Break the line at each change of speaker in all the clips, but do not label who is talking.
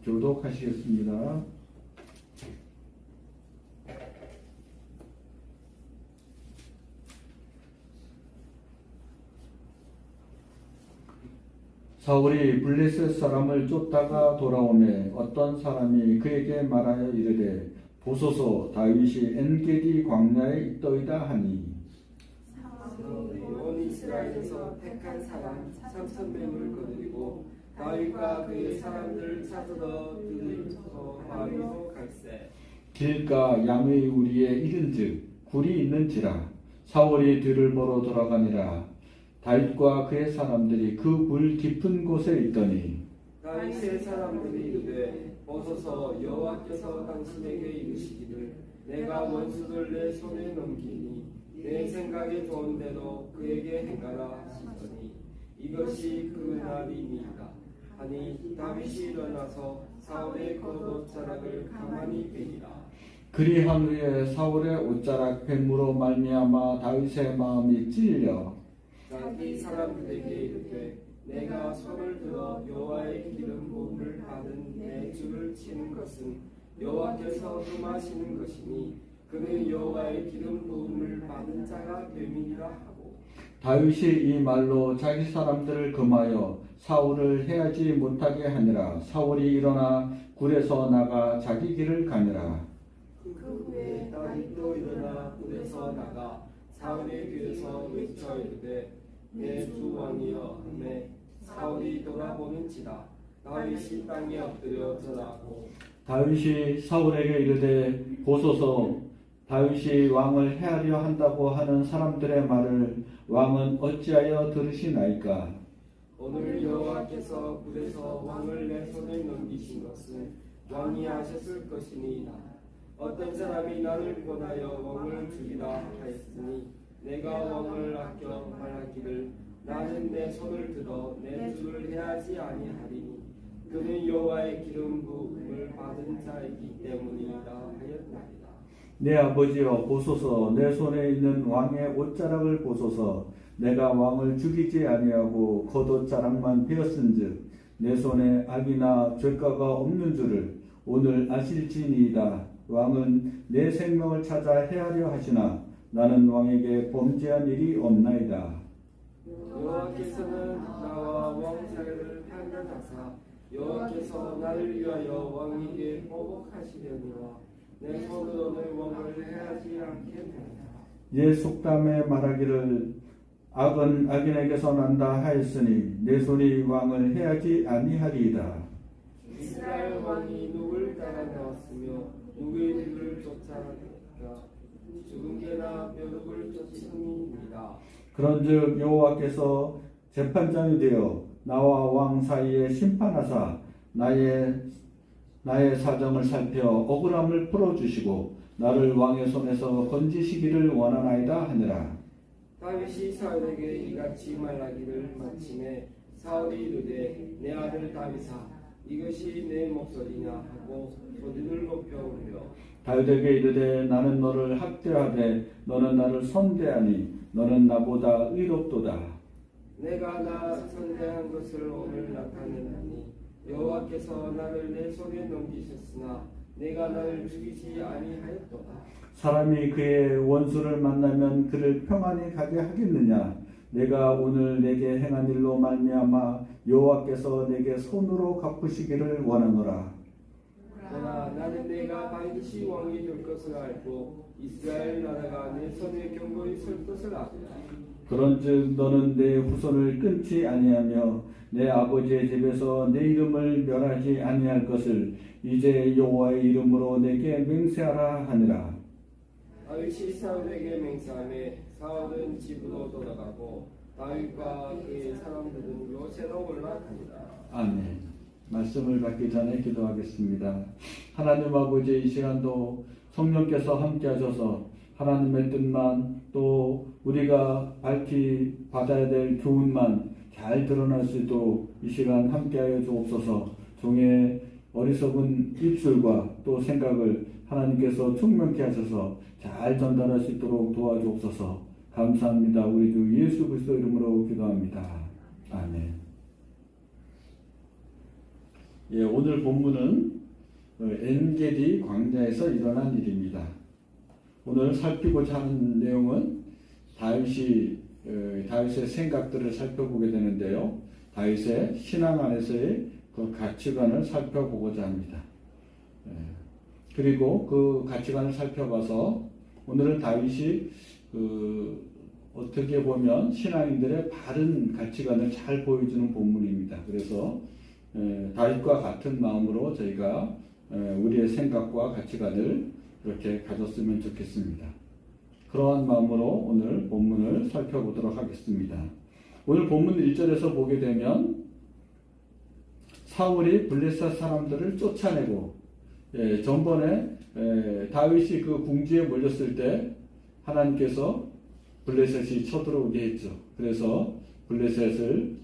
교독하시겠습니다. 사울이 블레셋 사람을 쫓다가 돌아오매 어떤 사람이 그에게 말하여 이르되 보소서 다윗이 엔게디 광야에 있더이다 하니
사울이 온 이스라엘에서 택한 사람 3,000명을 거느리고 다윗과 그의 사람들을 찾으러 들으면서 마을로 갈새
길가 양의 우리에 이른즉 굴이 있는지라 사울이 들을 보러 돌아가니라 다윗과 그의 사람들이 그 굴 깊은 곳에 있더니
다윗의 사람들이 이르되 보소서 여호와께서 당신에게 이르시기를 내가 원수를 내 손에 넘기니 내 생각에 좋은 대로 그에게 행하라 하시더니 이것이 그 날이니이다 하니 다윗이 일어나서 사울의 겉옷자락을 가만히 베니라.
그리한 후에 사울의 옷자락 뱀으로 말미암아 다윗의 마음이 찔려
자기 사람들에게 이르되 내가 손을 들어 여호와의 기름 부음을 받은 내 줄을 치는 것은 여호와께서 금하시는 것이니 그는 여호와의 기름 부음을 받은 자가 됨이니라 하고
다윗이 이 말로 자기 사람들을 금하여 사울을 해하지 못하게 하니라 사울이 일어나 굴에서 나가 자기 길을 가니라
그 후에 다윗도 일어나 굴에서 나가 사울의 귀에서 외쳐 이르되 내 주 왕이여 하매 사울이 돌아보는지라 다윗이 땅에 엎드려 절하고
다윗이 사울에게 이르되 보소서 다윗이 왕을 해하려 한다고 하는 사람들의 말을 왕은 어찌하여 들으시나이까
오늘 여호와께서 굴에서 왕을 내 손에 넘기신 것은 왕이 하셨을 것이니이다. 어떤 사람이 나를 권하여 왕을 죽이라 하였으니 내가 왕을 아껴 말하기를 나는 내 손을 들어 내 주를 해하지 아니하리니 그는 여호와의 기름 부음을 받은 자이기 때문이다 하였나이다.
내 아버지여 보소서 내 손에 있는 왕의 옷자락을 보소서 내가 왕을 죽이지 아니하고 겉옷자락만 베었은즉 내 손에 악이나 죄가가 없는 줄을 오늘 아실지니이다. 왕은 내 생명을 찾아 해하려 하시나 나는 왕에게 범죄한 일이 없나이다.
여호와께서는 나와 왕 사이를 판단하사 여호와께서 나를 위하여 왕에게 보복하시려니와 내 손으로는 왕을 해하지 않겠나이다.
예 속담에 말하기를 악은 악인에게서 난다 하였으니 내 손이 왕을 해하지 아니하리이다.
이스라엘 왕이 누굴 따라 나왔으며 누구의 뒤를 쫓아가니까 죽은 개나 벼룩을 쫓음이니라.
그런즉 여호와께서 재판장이 되어 나와 왕 사이에 심판하사 나의 사정을 살펴 억울함을 풀어주시고 나를 왕의 손에서 건지시기를 원하나이다 하니라.
다윗이 사울에게 이같이 말하기를 마침에 사울이 이르되 내 아들 다윗아 이것이 내 목소리냐 하고 소리를 높여 울며
다윗에게 이르되 나는 너를 학대하되 너는 나를 선대하니 너는 나보다 의롭도다.
내가 나 선대한 것을 오늘 나타내나니 여호와께서 나를 내 손에 넘기셨으나 내가 나를 죽이지 아니하였도다.
사람이 그의 원수를 만나면 그를 평안히 가게 하겠느냐. 내가 오늘 내게 행한 일로 말미암아 여호와께서 내게 손으로 갚으시기를 원하노라.
그러나 나는 내가 반드시 왕이 될 것을 알고 이스라엘 나라가 내 손에 견고히 설 것을 아노라.
그런즉 너는 내 후손을 끊지 아니하며 내 아버지의 집에서 내 이름을 멸하지 아니할 것을 이제 여호와의 이름으로 내게 맹세하라 하니라.
다윗이 사울에게 맹세하매 사울은 집으로 돌아가고 다윗과 그의 사람들은 요새로 올라가니라.
아멘. 말씀을 받기 전에 기도하겠습니다. 하나님 아버지 이 시간도 성령께서 함께 하셔서 하나님의 뜻만 또 우리가 밝히 받아야 될 교훈만 잘 드러날 수 있도록 이 시간 함께하여 주옵소서. 종의 어리석은 입술과 또 생각을 하나님께서 총명케 하셔서 잘 전달할 수 있도록 도와주옵소서. 감사합니다. 우리 주 예수 그리스도 이름으로 기도합니다. 아멘. 오늘 본문은 엔게디 광야에서 일어난 일입니다. 오늘 살피고자 하는 내용은 다윗의 생각들을 살펴보게 되는데요. 다윗의 신앙 안에서의 그 가치관을 살펴보고자 합니다. 그리고 그 가치관을 살펴봐서 오늘은 다윗이 어떻게 보면 신앙인들의 바른 가치관을 잘 보여주는 본문입니다. 그래서 다윗과 같은 마음으로 저희가 우리의 생각과 가치관을 이렇게 가졌으면 좋겠습니다. 그러한 마음으로 오늘 본문을 살펴보도록 하겠습니다. 오늘 본문 1절에서 보게 되면 사울이 블레셋 사람들을 쫓아내고 전번에 다윗이 그 궁지에 몰렸을 때 하나님께서 블레셋이 쳐들어오게 했죠. 그래서 블레셋을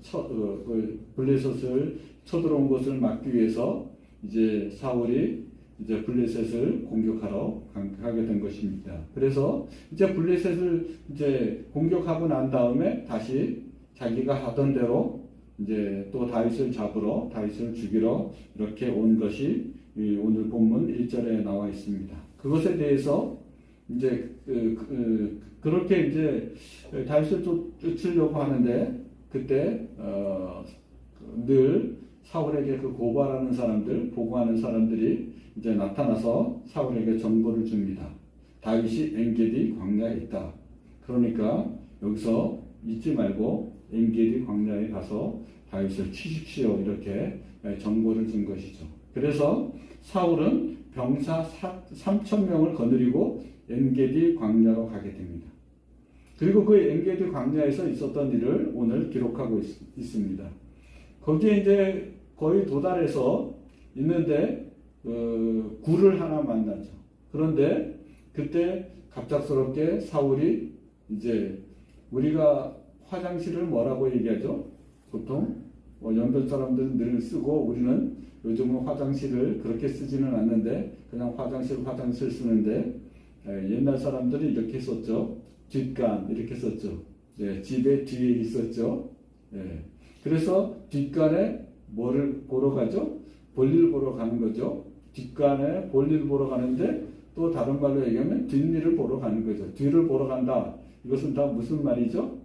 쳐들어온 것을 막기 위해서 이제 사울이 이제 블레셋을 공격하러 가게 된 것입니다. 그래서 이제 블레셋을 이제 공격하고 난 다음에 다시 자기가 하던 대로 이제 또 다윗을 잡으러, 다윗을 죽이러 이렇게 온 것이 오늘 본문 1절에 나와 있습니다. 그것에 대해서 이제 그렇게 이제 다윗을 쫓으려고 하는데 그때 늘 사울에게 그 고발하는 사람들, 보고하는 사람들이 이제 나타나서 사울에게 정보를 줍니다. 다윗이 엔게디 광야에 있다. 그러니까 여기서 잊지 말고 엔게디 광야에 가서 다윗을 치십시오. 이렇게 정보를 준 것이죠. 그래서 사울은 병사 3,000명을 거느리고 엔게디 광야로 가게 됩니다. 그리고 그 엔게디 광야에서 있었던 일을 오늘 기록하고 있습니다. 거기에 이제 거의 도달해서 있는데 굴을 하나 만나죠. 그런데 그때 갑작스럽게 사울이 이제 우리가 화장실을 뭐라고 얘기하죠? 보통 연변 사람들은 늘 쓰고 우리는 요즘은 화장실을 그렇게 쓰지는 않는데 그냥 화장실 쓰는데 옛날 사람들이 이렇게 썼죠. 뒷간 이렇게 썼죠. 집에 뒤에 있었죠. 그래서 뒷간에 뭐를 보러 가죠? 볼일 보러 가는 거죠. 뒷간에 볼일 보러 가는데 또 다른 말로 얘기하면 뒷일을 보러 가는 거죠. 뒤를 보러 간다. 이것은 다 무슨 말이죠?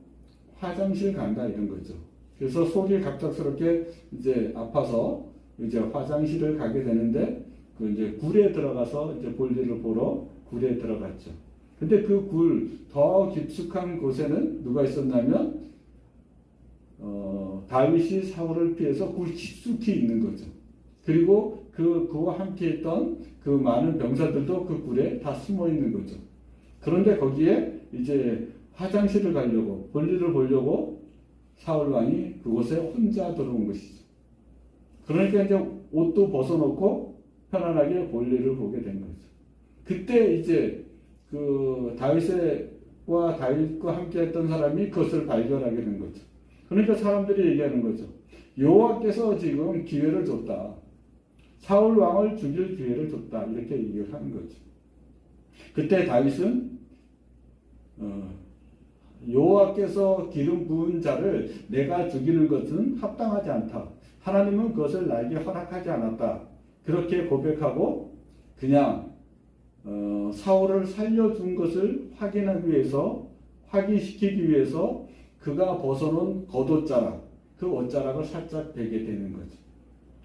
화장실 간다 이런 거죠. 그래서 속이 갑작스럽게 이제 아파서 이제 화장실을 가게 되는데 그 이제 굴에 들어가서 이제 볼일을 보러 굴에 들어갔죠. 근데 그 굴 더 깊숙한 곳에는 누가 있었냐면 다윗이 사울을 피해서 굴 깊숙이 있는 거죠. 그리고 그와 함께 했던 그 많은 병사들도 그 굴에 다 숨어 있는 거죠. 그런데 거기에 이제 화장실을 가려고 볼일을 보려고 사울 왕이 그곳에 혼자 들어온 것이죠. 그러니까 이제 옷도 벗어놓고 편안하게 볼일을 보게 된 거죠. 그때 이제 그 다윗과 함께 했던 사람이 그것을 발견하게 된 거죠. 그러니까 사람들이 얘기하는 거죠. 여호와께서 지금 기회를 줬다. 사울 왕을 죽일 기회를 줬다. 이렇게 얘기를 하는 거죠. 그때 다윗은 여호와께서 기름 부은 자를 내가 죽이는 것은 합당하지 않다. 하나님은 그것을 나에게 허락하지 않았다. 그렇게 고백하고 그냥 사울을 살려준 것을 확인시키기 위해서 그가 벗어놓은 겉옷자락, 그 옷자락을 살짝 베게 되는 거죠.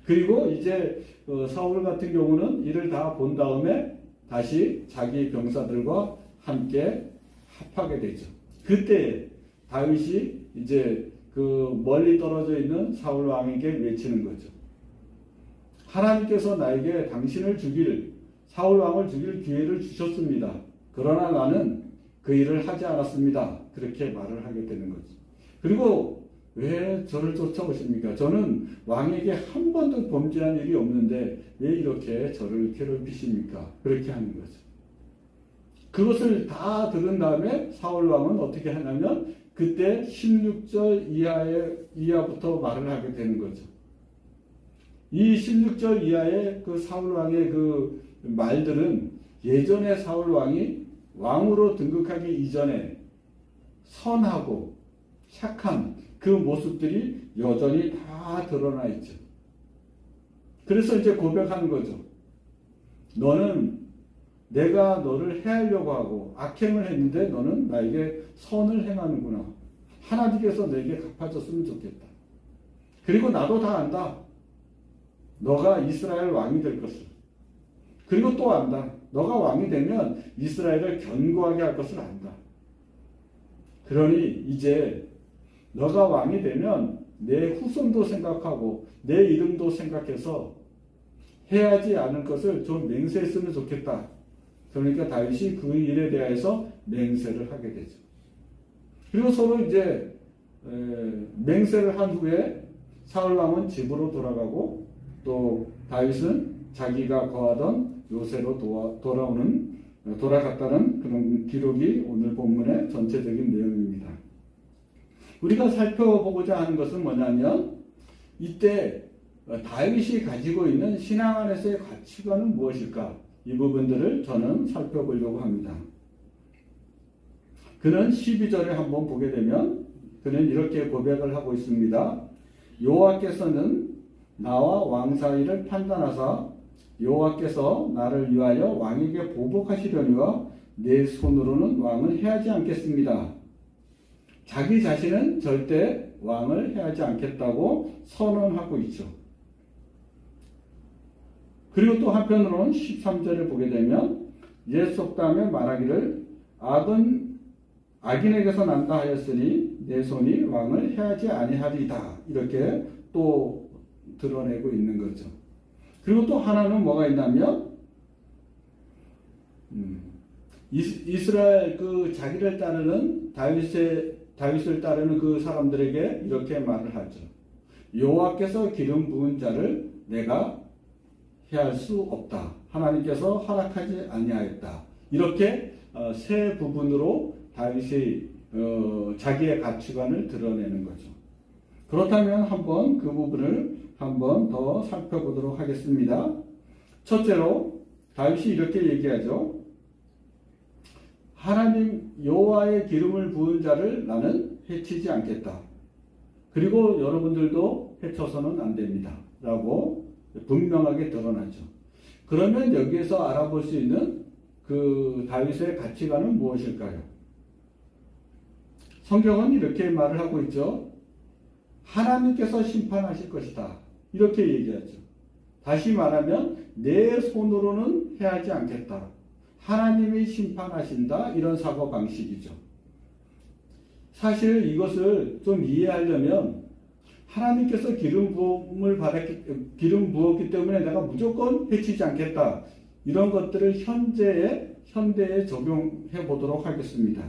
그리고 이제 사울 같은 경우는 이를 다 본 다음에 다시 자기 병사들과 함께 합하게 되죠. 그때 다윗이 이제 그 멀리 떨어져 있는 사울 왕에게 외치는 거죠. 하나님께서 나에게 사울 왕을 죽일 기회를 주셨습니다. 그러나 나는 그 일을 하지 않았습니다. 그렇게 말을 하게 되는 거죠. 그리고 왜 저를 쫓아오십니까? 저는 왕에게 한 번도 범죄한 일이 없는데 왜 이렇게 저를 괴롭히십니까? 그렇게 하는 거죠. 그것을 다 들은 다음에 사울 왕은 어떻게 하냐면 그때 16절 이하부터 말을 하게 되는 거죠. 이 16절 이하의 그 사울 왕의 그 말들은 예전에 사울 왕이 왕으로 등극하기 이전에 선하고 착한 그 모습들이 여전히 다 드러나 있죠. 그래서 이제 고백하는 거죠. 너는 내가 너를 해하려고 하고 악행을 했는데 너는 나에게 선을 행하는구나. 하나님께서 내게 갚아줬으면 좋겠다. 그리고 나도 다 안다. 너가 이스라엘 왕이 될 것을. 그리고 또 안다. 너가 왕이 되면 이스라엘을 견고하게 할 것을 안다. 그러니 이제 너가 왕이 되면 내 후손도 생각하고 내 이름도 생각해서 해야지 않을 것을 좀 맹세했으면 좋겠다. 그러니까 다윗이 그 일에 대해서 맹세를 하게 되죠. 그리고 서로 이제 맹세를 한 후에 사울 왕은 집으로 돌아가고 또 다윗은 자기가 거하던 요새로 돌아갔다는 그런 기록이 오늘 본문의 전체적인 내용입니다. 우리가 살펴보고자 하는 것은 뭐냐면 이때 다윗이 가지고 있는 신앙 안에서의 가치관은 무엇일까? 이 부분들을 저는 살펴보려고 합니다. 그는 12절에 한번 보게 되면 그는 이렇게 고백을 하고 있습니다. 여호와께서는 나와 왕 사이를 판단하사 여호와께서 나를 위하여 왕에게 보복하시려니와 내 손으로는 왕을 해하지 않겠습니다. 자기 자신은 절대 왕을 해하지 않겠다고 선언하고 있죠. 그리고 또 한편으로는 13절에 보게 되면 옛 속담에 말하기를 악은 악인에게서 난다 하였으니 내 손이 왕을 해하지 아니하리이다. 이렇게 또 드러내고 있는 거죠. 그리고 또 하나는 뭐가 있냐면 이스라엘 그 자기를 따르는 다윗을 따르는 그 사람들에게 이렇게 말을 하죠. 여호와께서 기름 부은 자를 내가 해할 수 없다. 하나님께서 허락하지 아니하였다. 이렇게 세 부분으로 다윗이 자기의 가치관을 드러내는 거죠. 그렇다면 한번 그 부분을 한번 더 살펴보도록 하겠습니다. 첫째로 다윗이 이렇게 얘기하죠. 하나님 여호와의 기름을 부은 자를 나는 해치지 않겠다. 그리고 여러분들도 해쳐서는 안 됩니다. 라고 분명하게 드러나죠. 그러면 여기에서 알아볼 수 있는 그 다윗의 가치관은 무엇일까요? 성경은 이렇게 말을 하고 있죠. 하나님께서 심판하실 것이다. 이렇게 얘기하죠. 다시 말하면 내 손으로는 해하지 않겠다. 하나님이 심판하신다. 이런 사고방식이죠. 사실 이것을 좀 이해하려면 하나님께서 기름 부었기 때문에 내가 무조건 해치지 않겠다. 이런 것들을 현대에 적용해 보도록 하겠습니다.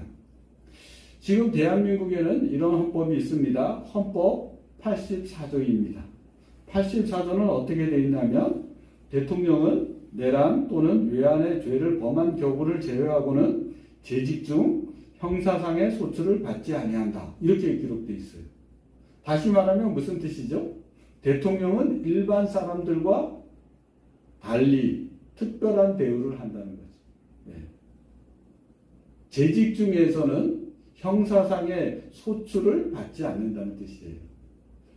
지금 대한민국에는 이런 헌법이 있습니다. 헌법 84조입니다. 84조는 어떻게 되어 있냐면 대통령은 내란 또는 외환의 죄를 범한 경우를 제외하고는 재직 중 형사상의 소출을 받지 아니한다. 이렇게 기록되어 있어요. 다시 말하면 무슨 뜻이죠? 대통령은 일반 사람들과 달리 특별한 대우를 한다는 거죠. 네. 재직 중에서는 형사상의 소출을 받지 않는다는 뜻이에요.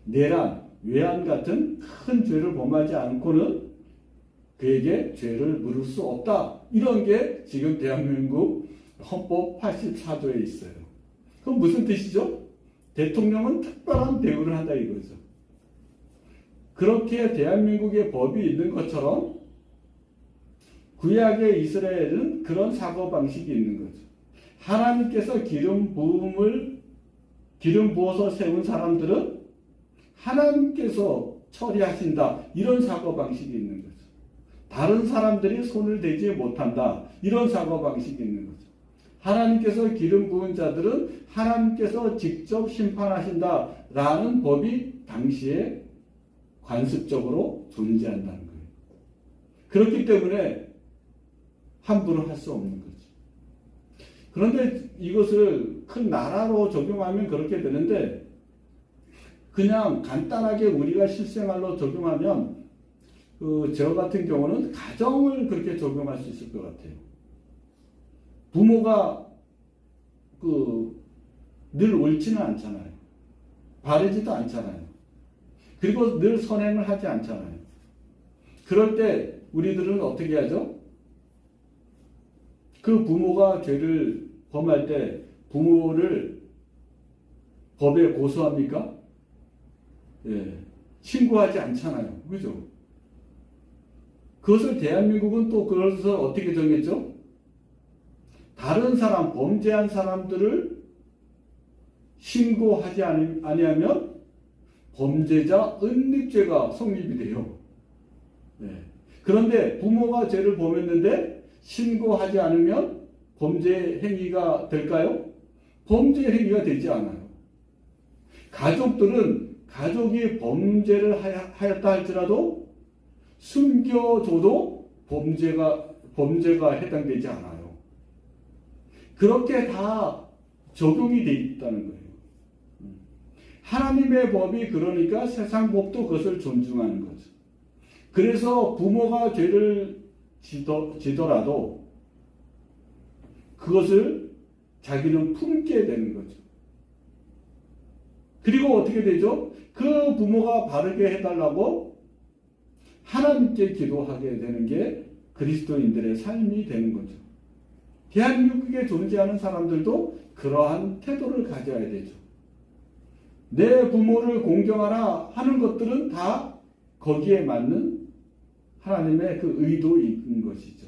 내란, 외환 같은 큰 죄를 범하지 않고는 그에게 죄를 물을 수 없다. 이런 게 지금 대한민국 헌법 84조에 있어요. 그럼 무슨 뜻이죠? 대통령은 특별한 대우를 한다 이거죠. 그렇게 대한민국에 법이 있는 것처럼 구약의 이스라엘은 그런 사고방식이 있는 거죠. 하나님께서 기름 부어서 세운 사람들은 하나님께서 처리하신다. 이런 사고방식이 있는 거죠. 다른 사람들이 손을 대지 못한다. 이런 사고방식이 있는 거죠. 하나님께서 기름 부은 자들은 하나님께서 직접 심판하신다. 라는 법이 당시에 관습적으로 존재한다는 거예요. 그렇기 때문에 함부로 할 수 없는 거죠. 그런데 이것을 큰 나라로 적용하면 그렇게 되는데 그냥 간단하게 우리가 실생활로 적용하면 저 같은 경우는 가정을 그렇게 적용할 수 있을 것 같아요. 부모가 늘 옳지는 않잖아요. 바르지도 않잖아요. 그리고 늘 선행을 하지 않잖아요. 그럴 때 우리들은 어떻게 하죠? 그 부모가 죄를 범할 때 부모를 법에 고소합니까? 예, 신고하지 않잖아요. 그죠? 그것을 대한민국은 또 그것을 어떻게 정했죠? 다른 사람, 범죄한 사람들을 신고하지 아니하면 범죄자 은닉죄가 성립이 돼요. 네. 그런데 부모가 죄를 범했는데 신고하지 않으면 범죄 행위가 될까요? 범죄 행위가 되지 않아요. 가족들은 가족이 범죄를 하였다 할지라도 숨겨줘도 범죄가 해당되지 않아요. 그렇게 다 적용이 돼 있다는 거예요. 하나님의 법이 그러니까 세상 법도 그것을 존중하는 거죠. 그래서 부모가 죄를 지더라도 그것을 자기는 품게 되는 거죠. 그리고 어떻게 되죠? 그 부모가 바르게 해달라고 하나님께 기도하게 되는 게 그리스도인들의 삶이 되는 거죠. 대한민국에 존재하는 사람들도 그러한 태도를 가져야 되죠. 내 부모를 공경하라 하는 것들은 다 거기에 맞는 하나님의 그 의도인 것이죠.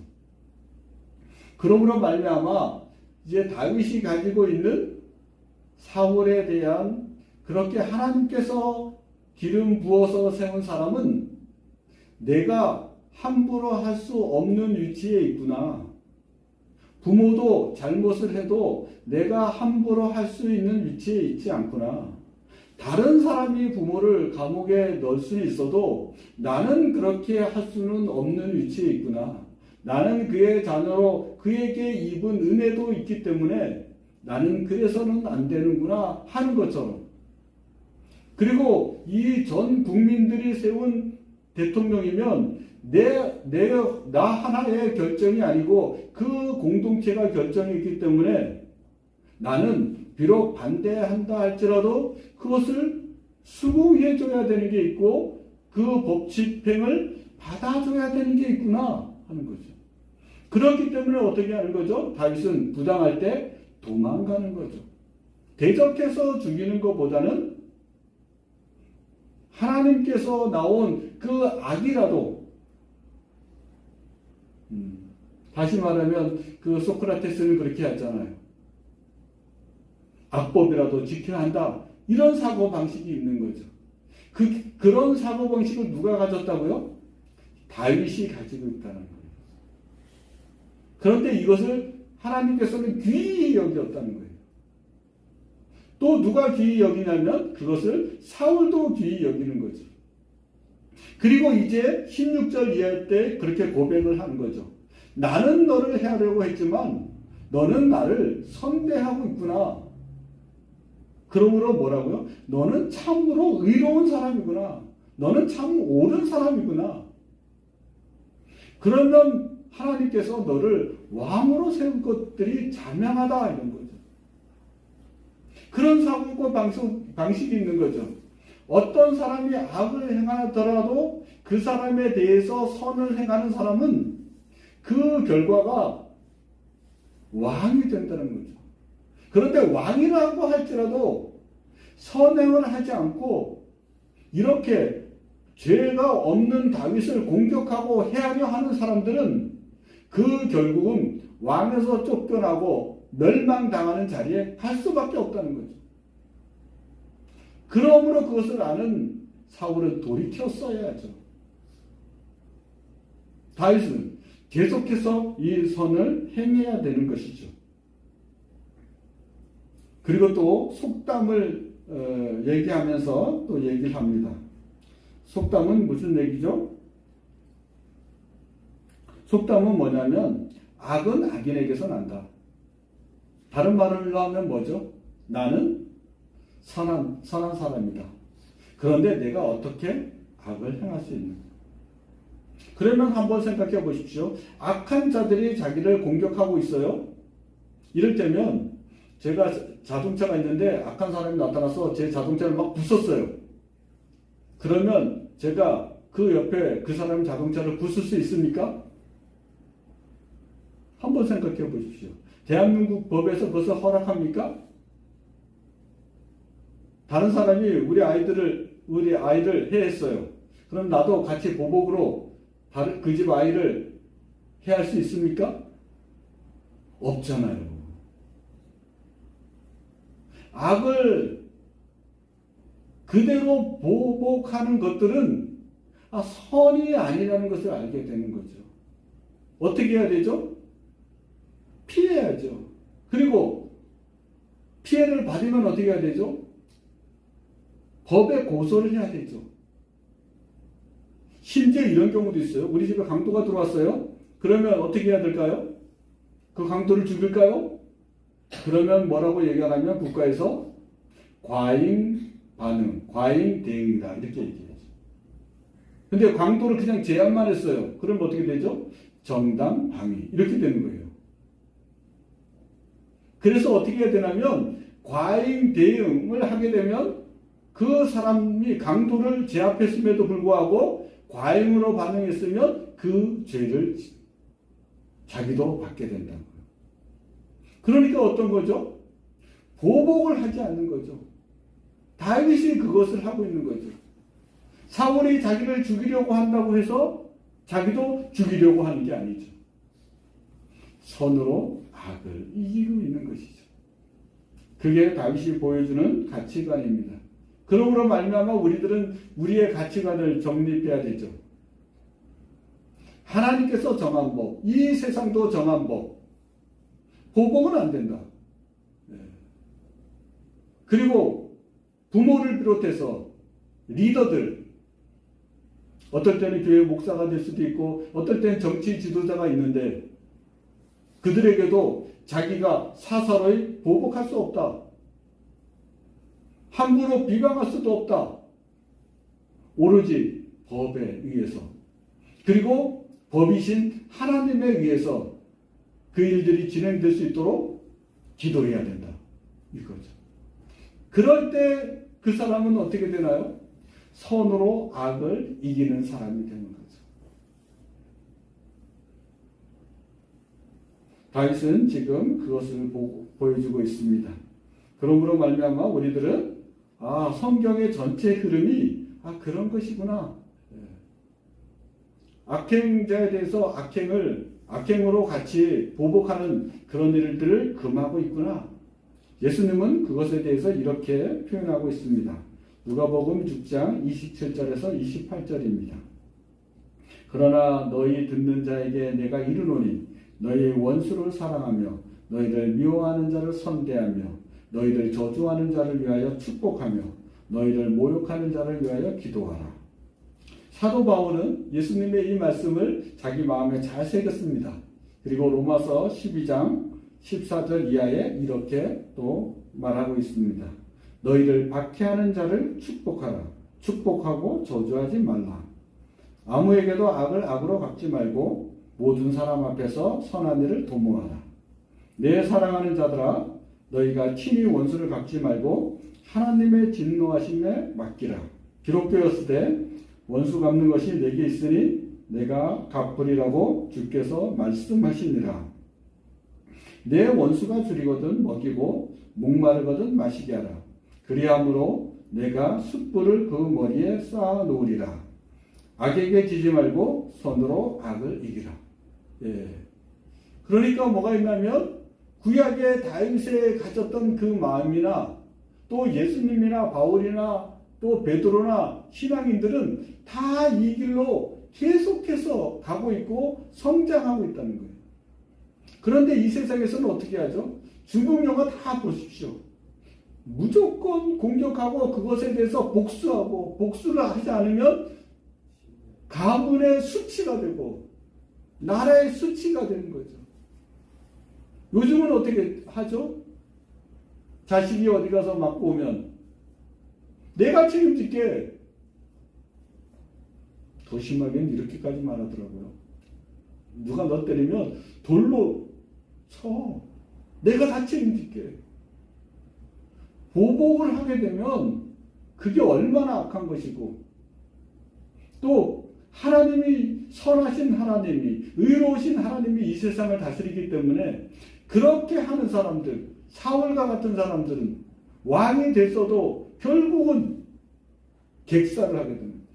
그러므로 말미암아 이제 다윗이 가지고 있는 사울에 대한 그렇게 하나님께서 기름 부어서 세운 사람은 내가 함부로 할 수 없는 위치에 있구나. 부모도 잘못을 해도 내가 함부로 할 수 있는 위치에 있지 않구나. 다른 사람이 부모를 감옥에 넣을 수는 있어도 나는 그렇게 할 수는 없는 위치에 있구나. 나는 그의 자녀로 그에게 입은 은혜도 있기 때문에 나는 그래서는 안 되는구나 하는 것처럼. 그리고 이 전 국민들이 세운 대통령이면 나 하나의 결정이 아니고 그 공동체가 결정했기 때문에 나는 비록 반대한다 할지라도 그것을 수긍해줘야 되는 게 있고 그 법 집행을 받아줘야 되는 게 있구나 하는 거죠. 그렇기 때문에 어떻게 하는 거죠? 다윗은 부당할 때 도망가는 거죠. 대적해서 죽이는 것보다는 하나님께서 나온 그 악이라도 다시 말하면 그 소크라테스는 그렇게 하잖아요. 악법이라도 지켜야 한다. 이런 사고방식이 있는 거죠. 그런 사고방식을 누가 가졌다고요? 다윗이 가지고 있다는 거예요. 그런데 이것을 하나님께서는 귀히 여겼다는 거예요. 또 누가 귀히 여기냐면 그것을 사울도 귀히 여기는 거죠. 그리고 이제 16절 이하일 때 그렇게 고백을 하는 거죠. 나는 너를 해하려고 했지만 너는 나를 선대하고 있구나. 그러므로 뭐라고요? 너는 참으로 의로운 사람이구나. 너는 참 옳은 사람이구나. 그러면 하나님께서 너를 왕으로 세운 것들이 자명하다 이런 거죠. 그런 사고과 방식이 있는 거죠. 어떤 사람이 악을 행하더라도 그 사람에 대해서 선을 행하는 사람은 그 결과가 왕이 된다는 거죠. 그런데 왕이라고 할지라도 선행을 하지 않고 이렇게 죄가 없는 다윗을 공격하고 해하려 하는 사람들은 그 결국은 왕에서 쫓겨나고 멸망당하는 자리에 갈 수밖에 없다는 거죠. 그러므로 그것을 아는 사울은 돌이켰어야죠. 다윗은 계속해서 이 선을 행해야 되는 것이죠. 그리고 또 속담을 얘기하면서 또 얘기를 합니다. 속담은 무슨 얘기죠? 속담은 뭐냐면 악은 악인에게서 난다. 다른 말로 하면 뭐죠? 나는 선한 사람이다. 그런데 내가 어떻게 악을 행할 수 있는가? 그러면 한번 생각해 보십시오. 악한 자들이 자기를 공격하고 있어요. 이럴 때면 제가 자동차가 있는데 악한 사람이 나타나서 제 자동차를 막 부쉈어요. 그러면 제가 그 옆에 그 사람 자동차를 부술 수 있습니까? 한번 생각해 보십시오. 대한민국 법에서 그것을 허락합니까? 다른 사람이 우리 아이를 해했어요. 그럼 나도 같이 보복으로 그 집 아이를 해할 수 있습니까? 없잖아요. 악을 그대로 보복하는 것들은 선이 아니라는 것을 알게 되는 거죠. 어떻게 해야 되죠? 피해야죠. 그리고 피해를 받으면 어떻게 해야 되죠? 법에 고소를 해야 되죠. 심지어 이런 경우도 있어요. 우리 집에 강도가 들어왔어요. 그러면 어떻게 해야 될까요? 그 강도를 죽일까요? 그러면 뭐라고 얘기하냐면 국가에서 과잉 반응, 과잉 대응이다 이렇게 얘기해요. 근데 강도를 그냥 제한만 했어요. 그럼 어떻게 되죠? 정당 방위 이렇게 되는 거예요. 그래서 어떻게 해야 되냐면 과잉 대응을 하게 되면 그 사람이 강도를 제압했음에도 불구하고 과잉으로 반응했으면 그 죄를 자기도 받게 된다는 거예요. 그러니까 어떤 거죠? 보복을 하지 않는 거죠. 다윗이 그것을 하고 있는 거죠. 사울이 자기를 죽이려고 한다고 해서 자기도 죽이려고 하는 게 아니죠. 선으로 악을 이기고 있는 것이죠. 그게 다윗이 보여주는 가치관입니다. 그러므로 말미암아 우리들은 우리의 가치관을 정립해야 되죠. 하나님께서 정한 법, 이 세상도 정한 법, 보복은 안 된다. 그리고 부모를 비롯해서 리더들, 어떨 때는 교회 목사가 될 수도 있고 어떨 때는 정치 지도자가 있는데 그들에게도 자기가 사사로이 보복할 수 없다. 함부로 비방할 수도 없다. 오로지 법에 의해서 그리고 법이신 하나님에 의해서 그 일들이 진행될 수 있도록 기도해야 된다. 이거죠. 그럴 때 그 사람은 어떻게 되나요? 선으로 악을 이기는 사람이 되는 거죠. 다윗은 지금 그것을 보여주고 있습니다. 그러므로 말미암아 우리들은 성경의 전체 흐름이 그런 것이구나. 악행자에 대해서 악행으로 같이 보복하는 그런 일들을 금하고 있구나. 예수님은 그것에 대해서 이렇게 표현하고 있습니다. 누가복음 6장 27절에서 28절입니다. 그러나 너희 듣는 자에게 내가 이르노니 너희 원수를 사랑하며 너희를 미워하는 자를 선대하며 너희를 저주하는 자를 위하여 축복하며 너희를 모욕하는 자를 위하여 기도하라. 사도 바울은 예수님의 이 말씀을 자기 마음에 잘 새겼습니다. 그리고 로마서 12장 14절 이하에 이렇게 또 말하고 있습니다. 너희를 박해하는 자를 축복하라. 축복하고 저주하지 말라. 아무에게도 악을 악으로 갚지 말고 모든 사람 앞에서 선한 일을 도모하라. 내 사랑하는 자들아 너희가 친히 원수를 갚지 말고 하나님의 진노하심에 맡기라. 기록되었으되 원수 갚는 것이 내게 있으니 내가 갚으리라고 주께서 말씀하시니라. 내 원수가 줄이거든 먹이고 목마르거든 마시게 하라. 그리함으로 내가 숯불을 그 머리에 쌓아 놓으리라. 악에게 지지 말고 선으로 악을 이기라. 그러니까 뭐가 있냐면 구약의 다윗에 가졌던 그 마음이나 또 예수님이나 바울이나 또 베드로나 신앙인들은 다 이 길로 계속해서 가고 있고 성장하고 있다는 거예요. 그런데 이 세상에서는 어떻게 하죠? 중국 영화 다 보십시오. 무조건 공격하고 그것에 대해서 복수하고 복수를 하지 않으면 가문의 수치가 되고 나라의 수치가 되는 거죠. 요즘은 어떻게 하죠? 자식이 어디 가서 맞고 오면 내가 책임질게. 더 심하게는 이렇게까지 말하더라고요. 누가 너 때리면 돌로 쳐. 내가 다 책임질게. 보복을 하게 되면 그게 얼마나 악한 것이고 또 하나님이 선하신 하나님이 의로우신 하나님이 이 세상을 다스리기 때문에 그렇게 하는 사람들, 사울과 같은 사람들은 왕이 됐어도 결국은 객사를 하게 됩니다.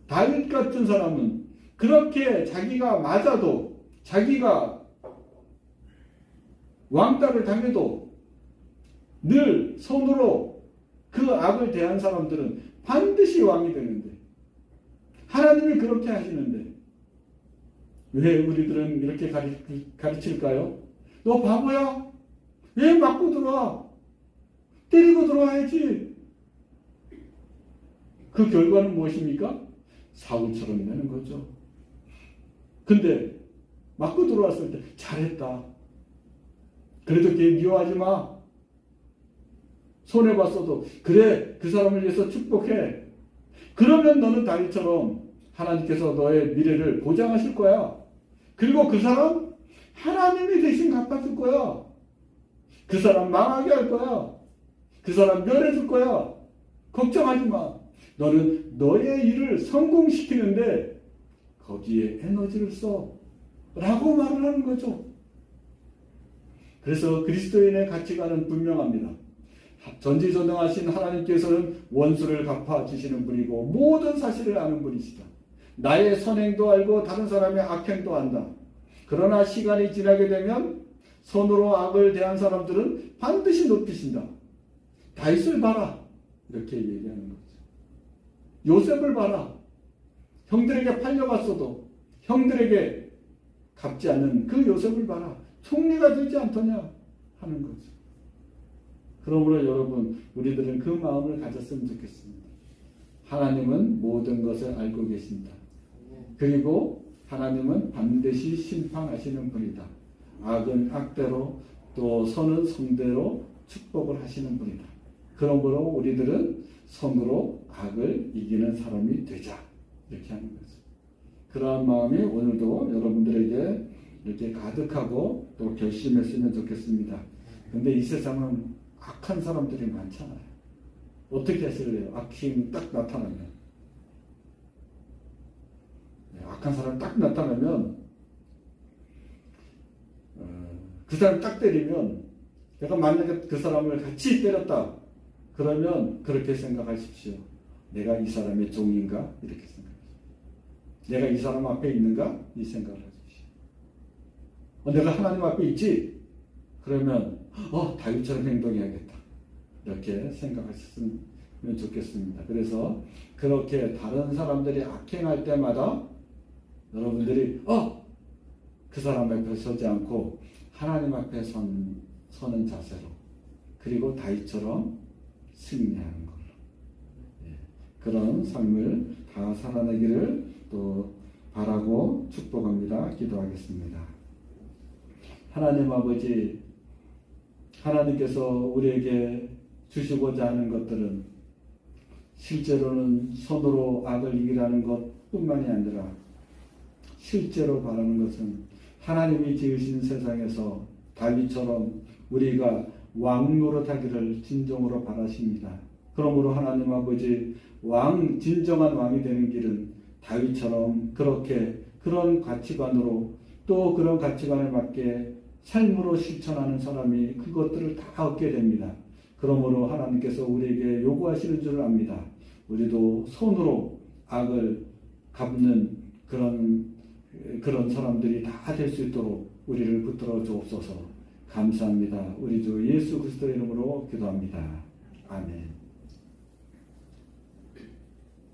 다윗 같은 사람은 그렇게 자기가 맞아도, 자기가 왕따를 당해도 늘 손으로 그 악을 대한 사람들은 반드시 왕이 되는데, 하나님이 그렇게 하시는데 왜 우리들은 이렇게 가르칠까요? 너 바보야? 왜 맞고 들어와? 때리고 들어와야지. 그 결과는 무엇입니까? 사울처럼 되는 거죠. 근데 맞고 들어왔을 때 잘했다. 그래도 걔 미워하지 마. 손해봤어도 그래, 그 사람을 위해서 축복해. 그러면 너는 다윗처럼 하나님께서 너의 미래를 보장하실 거야. 그리고 그 사람 하나님이 대신 갚아줄 거야. 그 사람 망하게 할 거야. 그 사람 멸해줄 거야. 걱정하지 마. 너는 너의 일을 성공시키는데 거기에 에너지를 써. 라고 말을 하는 거죠. 그래서 그리스도인의 가치관은 분명합니다. 전지전능하신 하나님께서는 원수를 갚아주시는 분이고 모든 사실을 아는 분이시다. 나의 선행도 알고 다른 사람의 악행도 안다. 그러나 시간이 지나게 되면 손으로 악을 대한 사람들은 반드시 높이신다. 다윗을 봐라. 이렇게 얘기하는 거죠. 요셉을 봐라. 형들에게 팔려갔어도 형들에게 갚지 않는 그 요셉을 봐라. 총리가 되지 않더냐 하는 거죠. 그러므로 여러분, 우리들은 그 마음을 가졌으면 좋겠습니다. 하나님은 모든 것을 알고 계신다. 그리고 하나님은 반드시 심판하시는 분이다. 악은 악대로 또 선은 성대로 축복을 하시는 분이다. 그러므로 우리들은 선으로 악을 이기는 사람이 되자. 이렇게 하는 거죠. 그러한 마음이 오늘도 여러분들에게 이렇게 가득하고 또 결심했으면 좋겠습니다. 근데 이 세상은 악한 사람들이 많잖아요. 어떻게 하실래요? 악힘 딱 나타나면. 악한 사람 딱 나타나면 그 사람 딱 때리면, 내가 만약에 그 사람을 같이 때렸다 그러면 그렇게 생각하십시오. 내가 이 사람의 종인가? 이렇게 생각하십시오. 내가 이 사람 앞에 있는가? 이 생각을 하십시오. 내가 하나님 앞에 있지? 그러면 다윗처럼 행동해야겠다. 이렇게 생각하셨으면 좋겠습니다. 그래서 그렇게 다른 사람들이 악행할 때마다 여러분들이 그 사람 앞에 서지 않고 하나님 앞에 서는 자세로, 그리고 다윗처럼 승리하는 걸로, 그런 삶을 다 살아내기를 또 바라고 축복합니다. 기도하겠습니다. 하나님 아버지, 하나님께서 우리에게 주시고자 하는 것들은 실제로는 손으로 악을 이기라는 것뿐만이 아니라 실제로 바라는 것은 하나님이 지으신 세상에서 다윗처럼 우리가 왕 노릇하기를 진정으로 바라십니다. 그러므로 하나님 아버지, 진정한 왕이 되는 길은 다윗처럼 그렇게 그런 가치관으로, 또 그런 가치관에 맞게 삶으로 실천하는 사람이 그것들을 다 얻게 됩니다. 그러므로 하나님께서 우리에게 요구하시는 줄 압니다. 우리도 손으로 악을 갚는 그런 사람들이 다 될 수 있도록 우리를 붙들어 주옵소서. 감사합니다. 우리 주 예수 그리스도의 이름으로 기도합니다. 아멘.